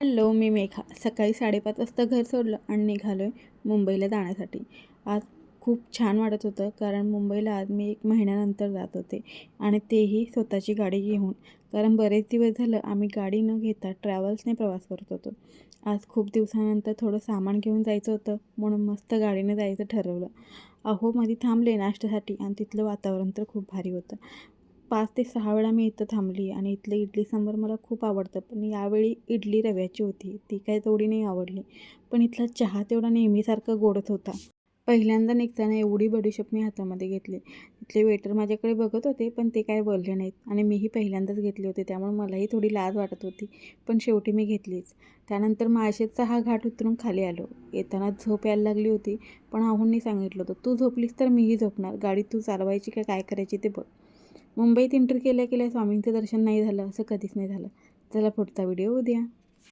Hello, मी मेघा. सकाळी 5:30 वाजता घर सोडलं आणि निघालो आहे मुंबईला जाण्यासाठी. आज खूप छान वाटत होतं, कारण मुंबईला आज मी 1 महिन्यानंतर जात होते आणि तेही स्वतःची गाडी घेऊन. कारण बरेच दिवस झालं आम्ही गाडी न घेता ट्रॅव्हल्सने प्रवास करत होतो. आज खूप दिवसानंतर थोडं सामान घेऊन जायचं होतं, म्हणून मस्त गाडीने जायचं ठरवलं. मध्ये थांबले नाश्त्यासाठी आणि तिथलं वातावरण तर खूप भारी होतं. 5 ते 6 वेळा मी इथं थांबली आणि इथलं इडली सांबार मला खूप आवडतं. पण यावेळी इडली रव्याची होती. ती काही तेवढी नाही आवडली. पण इथला चहा तेवढा नेहमीसारखा गोडच होता. पहिल्यांदा निघताना एवढी बडीशेप मी हातामध्ये घेतली. तिथले वेटर माझ्याकडे बघत होते, पण ते काय बोलले नाहीत आणि मीही पहिल्यांदाच घेतली होती. त्यामुळे मलाही थोडी लाज वाटत होती. पण शेवटी मी घेतलीच. त्यानंतर माळशेजचा हा घाट उतरून खाली आलो. येताना झोप यायला लागली होती. पण आहोंनी सांगितलं होतं, "तू झोपलीस तर मीही झोपणार. गाडी तू चालवायची का काय करायची ते बघ." मुंबईत एंटर केल्या केल्या स्वामींचं दर्शन नाही झालं असं कधीच नाही झालं. चला पुढचा व्हिडिओ उद्या.